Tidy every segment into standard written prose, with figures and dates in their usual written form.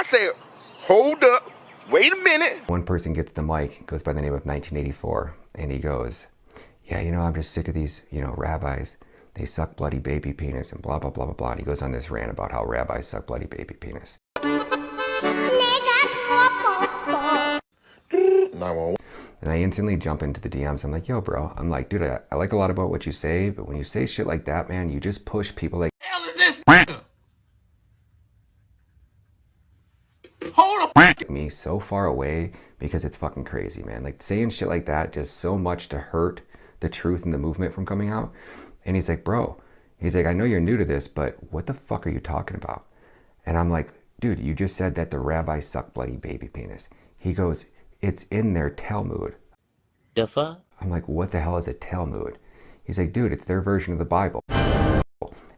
said, hold up, wait a minute. One person gets the mic, goes by the name of 1984, and he goes, yeah, you know, I'm just sick of these, you know, rabbis. They suck bloody baby penis and blah, blah, blah, blah, blah. And he goes on this rant about how rabbis suck bloody baby penis. And I instantly jump into the DMs. I'm like, yo, bro. I'm like, dude, I like a lot about what you say, but when you say shit like that, man, you just push people like, Hell is this nigga? Hold up. me so far away because it's fucking crazy, man. Like saying shit like that just so much to hurt the truth and the movement from coming out. And he's like, bro, he's like, I know you're new to this, but what the fuck are you talking about? And I'm like, dude, you just said that the rabbis suck bloody baby penis. He goes, it's in their Talmud. The fuck? I'm like, what the hell is a Talmud? He's like, dude, it's their version of the Bible.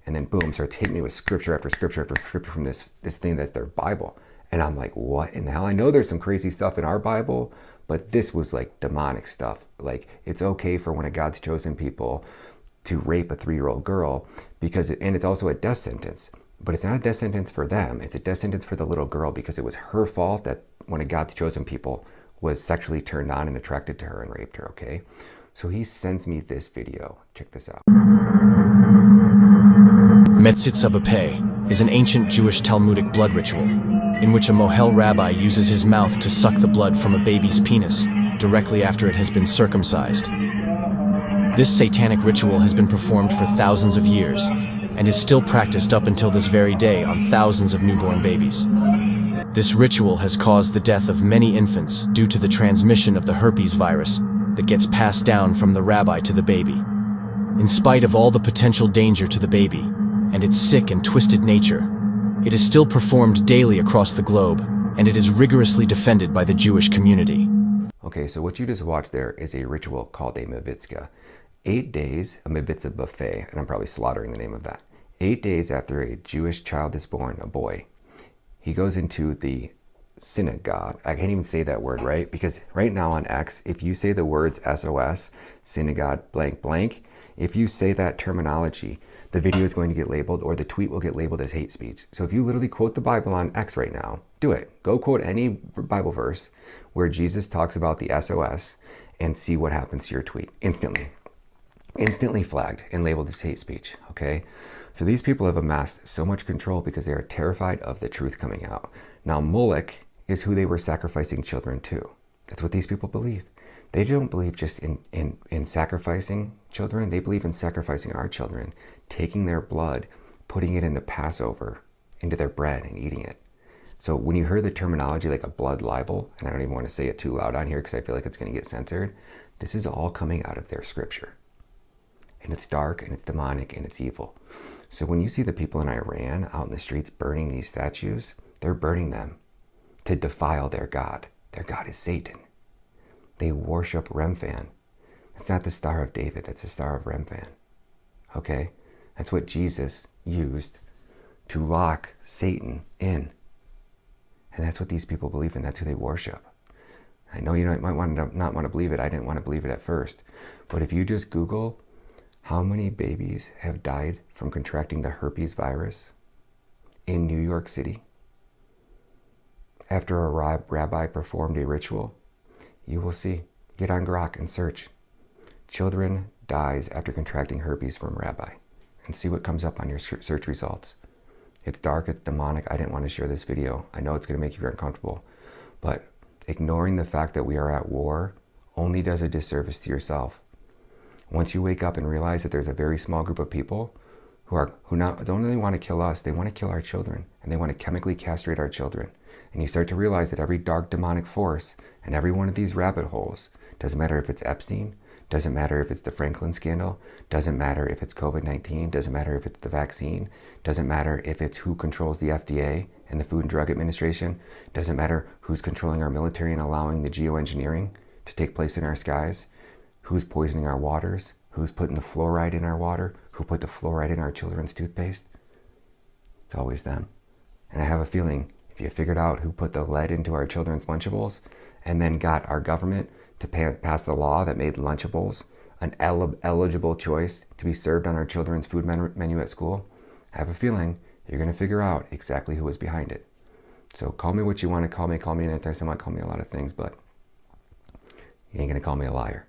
And then boom, starts hitting me with scripture after scripture after scripture from this thing that's their Bible. And I'm like, what in the hell? I know there's some crazy stuff in our Bible, but this was like demonic stuff. Like, it's okay for one of God's chosen people to rape a 3-year-old girl because and it's also a death sentence. But it's not a death sentence for them. It's a death sentence for the little girl because it was her fault that one of God's chosen people was sexually turned on and attracted to her and raped her, okay? So he sends me this video. Check this out. Metzitza B'Peh is an ancient Jewish Talmudic blood ritual in which a Mohel rabbi uses his mouth to suck the blood from a baby's penis directly after it has been circumcised. This satanic ritual has been performed for thousands of years and is still practiced up until this very day on thousands of newborn babies. This ritual has caused the death of many infants due to the transmission of the herpes virus that gets passed down from the rabbi to the baby. In spite of all the potential danger to the baby and its sick and twisted nature, it is still performed daily across the globe, and it is rigorously defended by the Jewish community. Okay, so what you just watched there is a ritual called a mitzvah. 8 days, a mitzvah buffet, and I'm probably slaughtering the name of that. 8 days after a Jewish child is born, a boy, he goes into the synagogue. I can't even say that word, right? Because right now on X, if you say the words SOS, synagogue, blank, blank, if you say that terminology, the video is going to get labeled or the tweet will get labeled as hate speech. So if you literally quote the Bible on X right now, do it. Go quote any Bible verse where Jesus talks about the SOS and see what happens to your tweet. Instantly flagged and labeled as hate speech, okay? So these people have amassed so much control because they are terrified of the truth coming out. Now Moloch is who they were sacrificing children to. That's what these people believe. They don't believe just in sacrificing children. They believe in sacrificing our children, taking their blood, putting it into Passover, into their bread and eating it. So when you hear the terminology like a blood libel, and I don't even want to say it too loud on here because I feel like it's going to get censored, this is all coming out of their scripture. And it's dark and it's demonic and it's evil. So when you see the people in Iran out in the streets burning these statues, they're burning them to defile their God. Their God is Satan. They worship Remphan. It's not the Star of David, that's the Star of Remphan. Okay? That's what Jesus used to lock Satan in. And that's what these people believe in. That's who they worship. I know you might not want to believe it. I didn't want to believe it at first. But if you just Google how many babies have died from contracting the herpes virus in New York City after a rabbi performed a ritual, you will see. Get on Grok and search. Children dies after contracting herpes from rabbi and see what comes up on your search results. It's dark, it's demonic. I didn't want to share this video. I know it's going to make you very uncomfortable, but ignoring the fact that we are at war only does a disservice to yourself. Once you wake up and realize that there's a very small group of people who don't only want to kill us, they want to kill our children, and they want to chemically castrate our children. And you start to realize that every dark demonic force and every one of these rabbit holes, doesn't matter if it's Epstein, doesn't matter if it's the Franklin scandal, doesn't matter if it's COVID-19, doesn't matter if it's the vaccine, doesn't matter if it's who controls the FDA and the Food and Drug Administration, doesn't matter who's controlling our military and allowing the geoengineering to take place in our skies, who's poisoning our waters, who's putting the fluoride in our water, who put the fluoride in our children's toothpaste. It's always them. And I have a feeling if you figured out who put the lead into our children's Lunchables and then got our government to pass the law that made Lunchables an eligible choice to be served on our children's food menu at school, I have a feeling you're going to figure out exactly who was behind it. So call me what you want to call me. Call me an anti-Semite. Call me a lot of things, but you ain't going to call me a liar.